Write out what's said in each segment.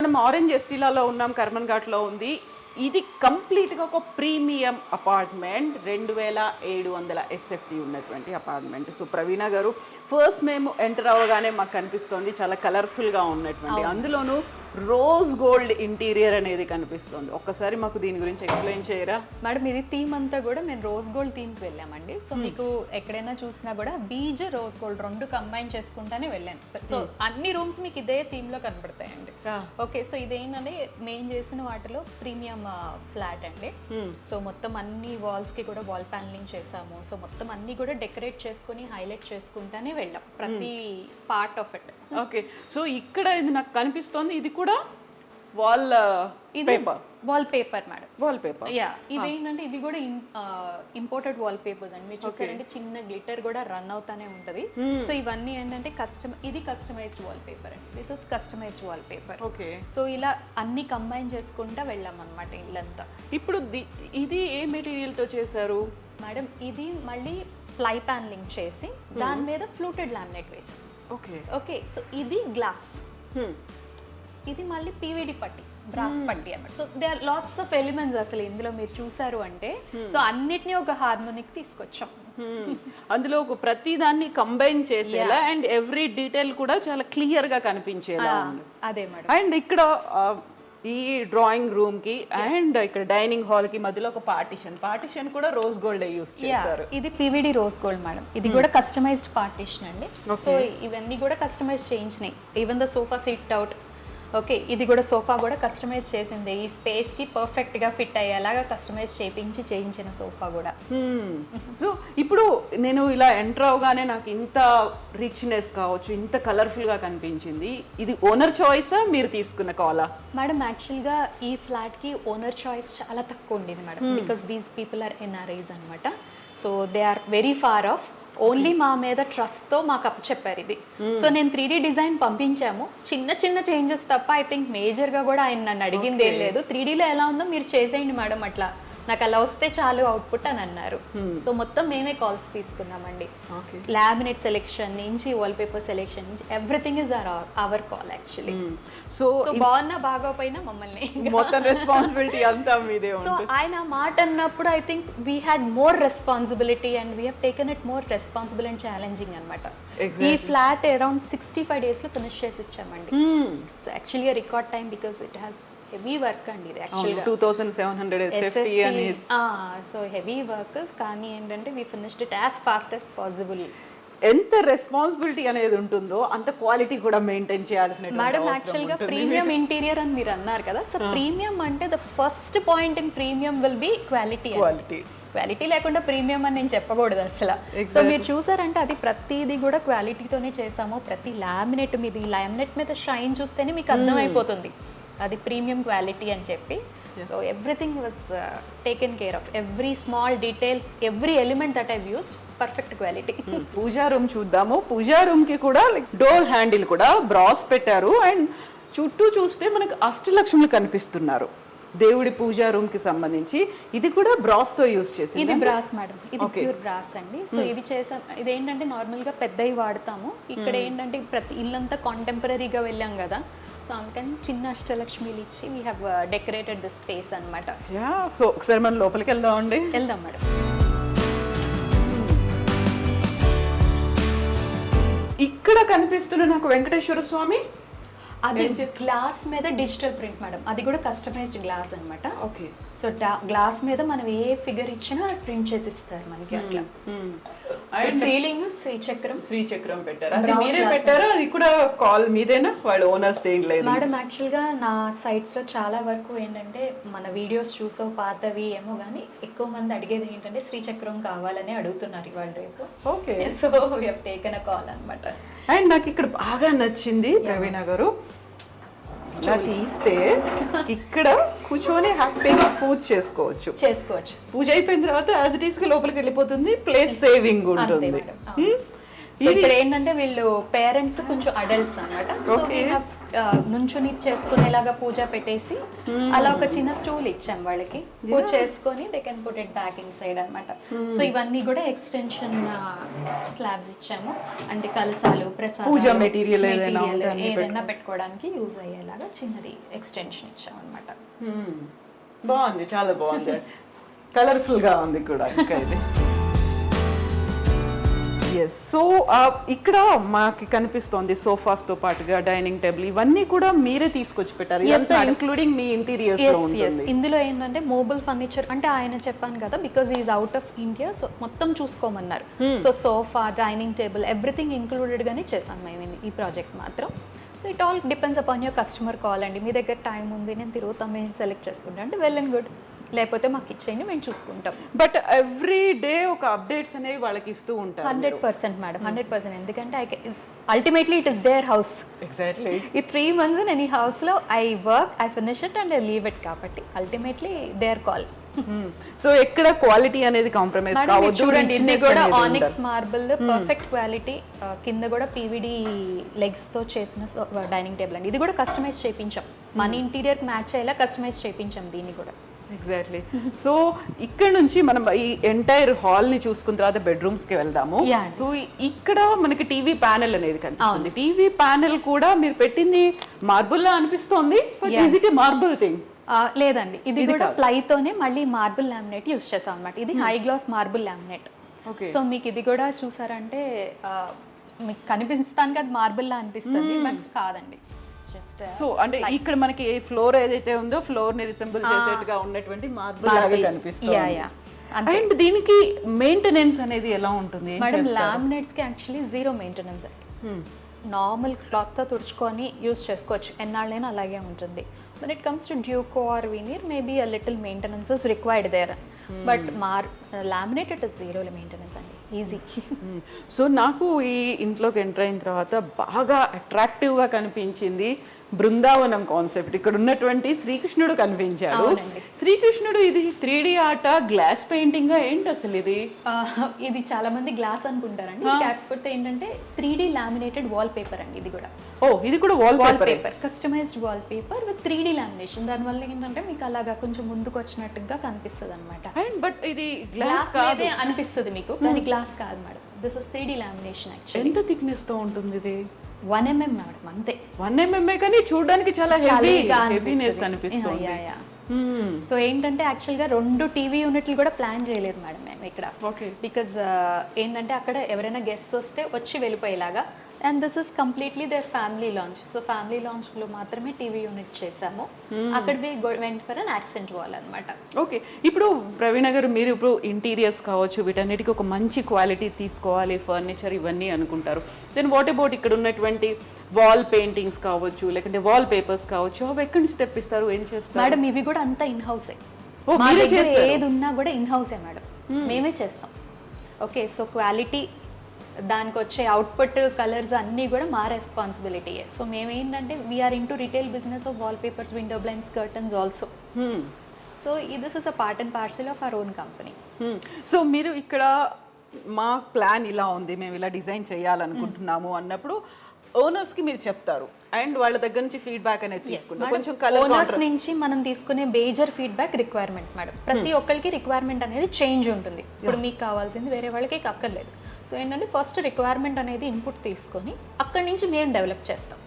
మనం ఆరెంజ్ ఎస్టీలాలో ఉన్నాం, కర్మన్ ఘాట్లో ఉంది. ఇది కంప్లీట్గా ఒక ప్రీమియం అపార్ట్మెంట్, 2700 SFT ఉన్నటువంటి అపార్ట్మెంట్. సో ప్రవీణ గారు, ఫస్ట్ మేము ఎంటర్ అవ్వగానే మాకు కనిపిస్తుంది చాలా కలర్ఫుల్గా ఉన్నటువంటి, అందులోనూ రోజ్ గోల్డ్ ఇంటీరియర్ అనేది కనిపిస్తుంది. ఒక్కసారి మాకు దీని గురించి ఎక్స్ప్లెయిన్ చేయరా మేడం? ఇది థీమ్ అంతా కూడా మేము రోజ్ గోల్డ్ థీమ్కి వెళ్ళామండి. సో మీకు ఎక్కడైనా చూసినా కూడా బీజ్ రోజ్ గోల్డ్ రెండు కంబైన్ చేసుకుంటానే వెళ్ళాను. సో అన్ని రూమ్స్ మీకు ఇదే థీమ్ లో కనబడతాయండి. ఓకే, సో ఇదేంటంటే మేము చేసిన వాటిలో ప్రీమియం ఫ్లాట్ అండి. సో మొత్తం అన్ని వాల్స్ కి కూడా వాల్ ప్యానలింగ్ చేసాము. సో మొత్తం అన్ని కూడా డెకరేట్ చేసుకుని హైలైట్ చేసుకుంటానే వెళ్ళాం ప్రతి part of it. Okay, so ఇక్కడ ఇది నాకు కనిపిస్తోంది, ఇది కూడా wall paper. Wall paper madam, wall paper. Yeah, ఇవేంటంటే ఇవి కూడా ఇంపోర్టెడ్ వాల్ పేపర్స్ అండి. మీరు చూసారంటే చిన్న గ్లిటర్ కూడా రన్ అవుతానే ఉంటది. సో ఇవన్నీ ఏంటంటే ఇది కస్టమైజ్డ్ వాల్ పేపర్ అండి. This is customised wallpaper. Okay, so ఇలా అన్ని కంబైన్ చేసుకుంటా వెళ్ళాం అనమాట ఇల్లంతా. ఇప్పుడు ఇది ఏ మెటీరియల్ తో చేశారు మేడం? ఇది మళ్ళీ ప్లై ప్యానలింగ్ చేసి దాని మీద ఫ్లూటెడ్ లామినేట్ వేసి. ఓకే ఓకే, సో ఇది గ్లాస్, ఇది మళ్ళీ పీవీడి పట్టి, బ్రాస్ పట్టి అన్నమాట. So they are lots of elements అసలు ఇందులో మీరు చూసారు అంటే. సో అన్నిటినీ ఒక హార్మోనిక్ తీసుకొచ్చాం. అందులో ఒక ప్రతి దాన్ని కంబైన్ చేసేలా అండ్ ఎవ్రీ డీటెయిల్ కూడా చాలా క్లియర్ గా కనిపించేలా ఉంది. అదే మేడం. అండ్ ఇక్కడ ఈ డ్రాయింగ్ రూమ్ కి అండ్ ఇక్కడ డైనింగ్ హాల్ కి మధ్యలో ఒక పార్టిషన్ కూడా రోజ్ గోల్డ్ యూస్ చేశారు. ఇది పీవీడి రోజ్ గోల్డ్ మేడం. ఇది కూడా కస్టమైజ్డ్ పార్టిషన్ అండి. సో ఇవన్నీ కూడా కస్టమైజ్ చేయించినాయి. Even the sofa sit out. Okay, ఇది కూడా సోఫా కూడా కస్టమైజ్ చేసింది. ఈ స్పేస్ కి పర్ఫెక్ట్ గా ఫిట్ అయ్యేలాగా కస్టమైజ్ చేయించిన సోఫా కూడా. సో ఇప్పుడు నేను ఇలా ఎంటర్ అవగానే నాకు ఇంత రిచ్నెస్ కావచ్చు, ఇంత కలర్ఫుల్ గా కనిపించింది. ఇది ఓనర్ చాయిసా, మీరు తీసుకున్న కాలా? మేడం యాక్చువల్గా ఈ ఫ్లాట్ కి ఓనర్ చాయిస్ చాలా తక్కువ ఉండేది madam. Because these people are NRIs అనమాట. So they are very far off. Only మా మీద ట్రస్ట్ తో మాకు అప్ చెప్పారు ఇది. సో నేను 3D డిజైన్ పంపించాము, చిన్న చిన్న చేంజెస్ తప్ప. ఐ థింక్ మేజర్ గా కూడా ఆయన నన్ను అడిగింది ఏం లేదు. 3Dలో ఎలా ఉందో మీరు చేసేయండి మేడం, అట్లా నాకు అలా వస్తే చాలు అవుట్పుట్ అని అన్నారు. సో మొత్తం మేమే కాల్స్ తీసుకున్నామండి. లామినేట్ సెలెక్షన్ నుంచి వాల్ పేపర్ సెలెక్షన్ నుంచి everything is our call actually. So బాగున్నా బాగోపోయినా మమ్మల్ని మొత్తం రెస్పాన్సిబిలిటీ అంతా మీదే ఉంది. సో ఆయన మాట అన్నప్పుడు I think we had more responsibility and we have taken it more responsible and challenging అనమాట. ఈ ఫ్లాట్ అరౌండ్ 65 days లో ఫినిష్ చేసి ఇచ్చామండి. So actually record time because it has heavy work అండి. ఇది యాక్చువల్గా 2700 SFT అని. సో హెవీ వర్క్, కానీ ఏంటంటే we finished it as fast as possible. ఎంత రెస్పాన్సిబిలిటీ అనేది ఉంటుందో అంత క్వాలిటీ కూడా మెయింటైన్ చేయాల్సిన మేడం. యాక్చువల్గా ప్రీమియం ఇంటీరియర్ అని మీరు అన్నారు కదా. సో ప్రీమియం అంటే the first point in premium will be quality. Quality లేకుండా ప్రీమియం అని నేను చెప్పకూడదు అసలు. సో మీరు చూసారంటే అది ప్రతిదీ కూడా క్వాలిటీతోనే చేసాము. ప్రతి లామినేట్ మీద, ఈ లామినేట్ మీద షైన్ చూస్తేనే మీకు అర్థమైపోతుంది అది ప్రీమియం క్వాలిటీ అని చెప్పి. So everything was taken care of. Every small details, every element that I've used, perfect quality. Puja room చూద్దాము. పూజా రూమ్ కి కూడా డోర్ హ్యాండిల్ కూడా బ్రాస్ పెట్టారు. అండ్ చుట్టూ చూస్తే మనకు అష్టలక్ష్ములు కనిపిస్తున్నారు దేవుడి పూజా రూమ్ కి సంబంధించి. ఇది కూడా బ్రాస్ తో యూస్ చేసి. ఇది బ్రాస్ మేడం, ఇది ప్యూర్ బ్రాస్ అండి. సో ఇది చేసాం. ఇదేంటంటే నార్మల్ గా పెద్దవి వాడతాము. ఇక్కడ ఏంటంటే ప్రతి ఇల్లంతా కాంటెంపరీగా వెళ్ళాం కదా. సో అందుకని చిన్న అష్టలక్ష్మిలు ఇచ్చి we have decorated the space అనమాట. యా, సో ఒకసారి మనం లోపలికి వెళ్దామండి. వెళ్దాం మేడం. ఇక్కడ కనిపిస్తున్న నాకు వెంకటేశ్వర స్వామి, అది గ్లాస్ మీద డిజిటల్ ప్రింట్ మేడం. అది కూడా కస్టమైజ్డ్ గ్లాస్ అనమాట. ఓకే, సో గ్లాస్ మీద మనం ఏ ఫిగర్ ఇచ్చినా ప్రింట్ చేసి ఇస్తారు మనకి అట్లా. సీలింగ్ శ్రీచక్రం పెట్టారు. అది మీరే పెట్టారా? అది కూడా కాల్ మీదేనా? వాళ్ళ ఓనర్స్ ఏం లేదు మేడం. యాక్చువల్గా నా సైట్స్ లో చాలా వరకు ఏంటంటే మన వీడియోస్ చూసో పాతవి ఏమో కానీ ఎక్కువ మంది అడిగేది ఏంటంటే శ్రీచక్రం కావాలని అడుగుతున్నారు ఇవాళ రేపు. Okay, so we have taken a call అన్నమాట. అండ్ నాకు ఇక్కడ బాగా నచ్చింది ప్రవీణ గారు, తీస్తే ఇక్కడ కూర్చొని హ్యాపీగా పూజ చేసుకోవచ్చు. పూజ అయిపోయిన తర్వాత యాజ్ ఇట్ ఈస్ గా లోపలికి వెళ్ళిపోతుంది. ప్లేస్ సేవింగ్ ఉంటుంది. సో ఇక్కడ ఏంటంటే వీళ్ళు పేరెంట్స్ కొంచెం అడల్ట్స్ అన్నమాట. సో వీ హావ్ నుంచుని చేసుకునేలాగా పూజ పెట్టేసి అలా ఒక చిన్న స్టూల్ ఇచ్చాం వాళ్ళకి, పూజ చేసుకొని they can put it back in side అనమాట. సో ఇవన్నీ కూడా ఎక్స్టెన్షన్ స్లాబ్స్ ఇచ్చాము, అంటే కలసాలు, ప్రసాదాలు, మెటీరియల్ ఏదైనా పెట్టుకోవడానికి యూజ్ అయ్యేలాగా చిన్నది ఎక్స్టెన్షన్ ఇచ్చాం అనమాట. బాగుంది, చాలా బాగుంది, కలర్ఫుల్ గా ఉంది కూడా ఇంకా ఇది. ఎస్, సో ఇక్కడ మాకు కనిపిస్తోంది సోఫాస్ తో పాటుగా డైనింగ్ టేబుల్, ఇవన్నీ కూడా మీరే తీసుకొచ్చి పెట్టారు, ఇంక్లూడింగ్ మీ ఇంటీరియర్స్ లో ఉంటుంది. ఇందులో ఏంటంటే మోబుల్ ఫర్నిచర్, అంటే ఆయన చెప్పాను కదా because is out of India, so మొత్తం చూసుకోమన్నారు. So sofa, dining table, everything included గానే చేశాను మేము ఈ ప్రాజెక్ట్ మాత్రం. So it all depends upon your customer call అండి. మీ దగ్గర టైం ఉంది, నేను తిరుగుతాం, మేము సెలెక్ట్ చేసుకుంటాం అంటే వెల్ అండ్ గుడ్, లేకపోతే మాకు ఇచ్చేయండి, మేము చూసుకుంటాం. బట్ ఎవ్రీ డే ఒక అప్డేట్స్ అనేవి వాళ్ళకి ఇస్తూ ఉంటారు. 100% మేడం, 100%. ఎందుకంటే ultimately it is their house. Exactly. ఈ 3 months ఇన్ ఎనీ హౌస్ లో I work, I finish it and I leave it, కాబట్టి అల్టిమేట్లీ దేర్ కాల్. సో ఎక్కడ క్వాలిటీ అనేది కాంప్రమైజ్ కావద్దు. చూడండి, ఇది కూడా ఆనిక్స్ మార్బుల్ పర్ఫెక్ట్ క్వాలిటీ, కింద కూడా పీవీడీ లెగ్స్ తో చేసిన డైనింగ్ టేబుల్ అండి. ఇది కూడా కస్టమైజ్ చేయించాం, మన ఇంటీరియర్ మ్యాచ్ అయ్యేలా కస్టమైజ్ చేయించాం దీన్ని కూడా. ఎగ్జాక్ట్లీ. సో ఇక్కడ నుంచి మనం ఈ ఎంటైర్ హాల్ ని చూసుకున్న తర్వాత బెడ్రూమ్స్ కి వెళ్దాము. సో ఇక్కడ మనకి టీవీ ప్యానెల్ అనేది కనిపిస్తుంది. టీవీ ప్యానెల్ కూడా మీరు పెట్టింది మార్బుల్ లా అనిపిస్తోంది, is it A marble thing? లేదండి, ఇది కూడా ప్లైతోనే మళ్ళీ మార్బుల్ లామినేట్ యూస్ చేసాం అనమాట. ఇది high glass marble laminate. So మీకు ఇది కూడా చూసారంటే మీకు కనిపిస్తానికి అది మార్బుల్ లా అనిపిస్తుంది, బట్ కాదండి. సో అంటే ఇక్కడ మనకి ఫ్లోర్ ఏదైతే ఉందో ఫ్లోర్ ని రిసెంబుల్ చేసేట్టుగా ఉన్నటువంటి మార్బుల్ లాగా కనిపిస్తుంది. అండ్ దీనికి మెయింటెనెన్స్ అనేది ఎలా ఉంటుంది మేడం? లామినేట్స్ కి యాక్చువల్లీ 0 మెయింటెనెన్స్ అండి. నార్మల్ క్లాత్ తో తుడుచుకొని యూస్ చేసుకోవచ్చు, ఎన్నాళ్ళైనా అలాగే ఉంటుంది. When it comes to Duco or veneer, maybe a little maintenance is required there. But laminate it is 0 maintenance and easy. So నాకు ఈ ఇంట్లోకి ఎంటర్ అయిన తర్వాత బాగా అట్రాక్టివ్గా కనిపించింది బృందావనం కాన్సెప్ట్. ఇక్కడ ఉన్నటువంటి శ్రీకృష్ణుడు కనిపించాడు. శ్రీకృష్ణుడు ఇది 3D ఆర్ట్, గ్లాస్ పెయింటింగ్, ఏంటి అసలు ఇది? ఇది చాలా మంది గ్లాస్ అనుకుంటారండి, కాకపోతే ఏంటంటే 3D లామినేటెడ్ వాల్ పేపర్ అండి ఇది కూడా. ఓ, ఇది కూడా wallpaper, customised wallpaper with 3D lamination. దానివల్ల ఏంటంటే మీకు అలాగా కొంచెం ముందుకు వచ్చినట్టుగా కనిపిస్తుంది అనమాట. బట్ ఇది గ్లాస్ అనిపిస్తుంది మీకు, కానీ గ్లాస్ కాదు madam, this is 3D lamination actually. ఎంత థిక్నెస్ తో ఉంటుంది ఇది? 1 mm మేడం, అంతే. 1 mm, కానీ చూడడానికి చాలా హెవీనెస్ అనిపిస్తుంది. సో ఏంటంటే యాక్చువల్గా 2 టీవీ యూనిట్లు కూడా ప్లాన్ చేయలేదు మేడం మేము ఇక్కడ, బికాజ్ ఏంటంటే అక్కడ ఎవరైనా గెస్ట్స్ వస్తే వచ్చి వెళ్ళిపోయేలాగా. And this is completely their family lounge. So family lounge లో మాత్రమే టీవీ యూనిట్ చేసాము. అక్కడ went for an accent wall అనమాట. ఓకే, ఇప్పుడు ప్రవీణ గారు, మీరు ఇప్పుడు ఇంటీరియర్స్ కావచ్చు, వీటన్నిటికీ ఒక మంచి క్వాలిటీ తీసుకోవాలి, ఫర్నిచర్ ఇవన్నీ అనుకుంటారు. దెన్ వాట్ అబౌట్ ఇక్కడ ఉన్నటువంటి వాల్ పెయింటింగ్స్ కావచ్చు, లేకుంటే వాల్ పేపర్స్ కావచ్చు, అవి ఎక్కడి నుంచి తెప్పిస్తారు, ఏం చేస్తారు? మేడం ఇవి కూడా అంతా ఇన్ హౌసే. ఏది ఉన్నా కూడా ఇన్ హౌసే మేడం, మేమే చేస్తాం. ఓకే, సో క్వాలిటీ, దానికి వచ్చే అవుట్పుట్, కలర్స్ అన్నీ కూడా మా రెస్పాన్సిబిలిటీయే. సో మేము ఏంటంటే we are into retail business of wallpapers, window blinds, curtains also. So this is a part and parcel of our own company. So మీరు ఇక్కడ మా ప్లాన్ ఇలా ఉంది, మేము ఇలా డిజైన్ చేయాలనుకుంటున్నాము అన్నప్పుడు ఓనర్స్ కి మీరు చెప్తారు, అండ్ వాళ్ళ దగ్గర నుంచి ఫీడ్బ్యాక్ అనేది తీసుకుంటారు. కొంచెం ఓనర్స్ నుంచి మనం తీసుకునే మేజర్ ఫీడ్బ్యాక్ రిక్వైర్మెంట్ మేడం. ప్రతి ఒక్కరికి రిక్వైర్మెంట్ అనేది చేంజ్ ఉంటుంది. ఇప్పుడు మీకు కావాల్సింది వేరే వాళ్ళకి అక్కర్లేదు. సో ఏంటంటే ఫస్ట్ రిక్వైర్మెంట్ అనేది ఇన్పుట్ తీసుకొని అక్కడి నుంచి మేము డెవలప్ చేస్తాం.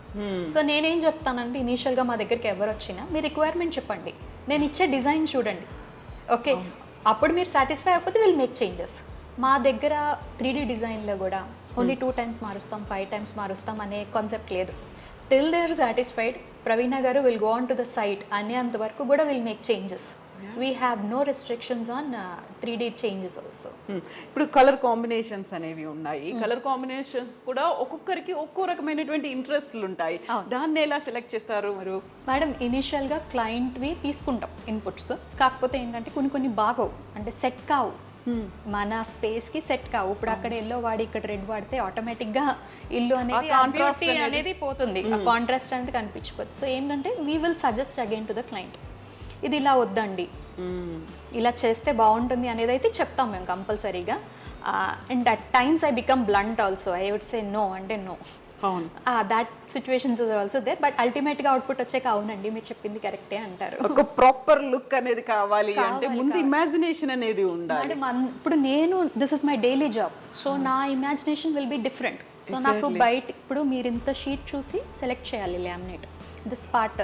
సో నేనేం చెప్తానంటే, ఇనీషియల్గా మా దగ్గరికి ఎవరు వచ్చినా మీ రిక్వైర్మెంట్ చెప్పండి, నేను ఇచ్చే డిజైన్ చూడండి, ఓకే, అప్పుడు మీరు సాటిస్ఫై అయిపోతే విల్ మేక్ చేంజెస్. మా దగ్గర 3D డిజైన్లో కూడా ఓన్లీ 2 times మారుస్తాం, 5 times మారుస్తాం అనే కాన్సెప్ట్ లేదు. Till they are satisfied, Praveena గారు will go on to the site అనేంత వరకు కూడా will make changes. We have no restrictions on 3D changes also. ఇప్పుడు కలర్ కాంబినేషన్స్ అనేవి ఉన్నాయి. కలర్ కాంబినేషన్స్ కూడా ఒక్కొక్కరికి ఒక్కో రకమైనటువంటి ఇంట్రెస్ట్లు ఉంటాయి. దాన్ని ఎలా సెలెక్ట్ చేస్తారు మీరు? మేడం ఇనిషియల్గా క్లయింట్వి తీసుకుంటాం ఇన్పుట్స్, కాకపోతే ఏంటంటే కొన్ని బాగోవు, అంటే సెట్ కావు, మన స్పేస్కి సెట్ కావు. ఇప్పుడు అక్కడ ఎల్లో వాడి ఇక్కడ రెడ్ వాడితే ఆటోమేటిక్గా ఇల్లు అనేది పోతుంది, ఆ కాంట్రాస్ట్ అనేది కనిపించిపోతుంది. సో ఏంటంటే we will suggest again to the client, ఇది ఇలా వద్దండి, ఇలా చేస్తే బాగుంటుంది అనేది అయితే చెప్తాం మేము కంపల్సరీగా. And at times I become blunt also, I would say no అంటే నో. అవును, that situations are also there, but అల్టిమేట్గా అవుట్పుట్ వచ్చాక అవునండి మీరు చెప్పింది కరెక్టే అంటారు. ఒక ప్రాపర్ లుక్ అనేది కావాలి అంటే ముందు ఇమాజినేషన్ అనేది ఉండాలి. ఇప్పుడు నేను this is my daily job, so నా imagination will be different. So నాకు బయట ఇప్పుడు మీరు ఇంత షీట్ చూసి సెలెక్ట్ చేయాలి లామినేట్, దిస్ పార్ట్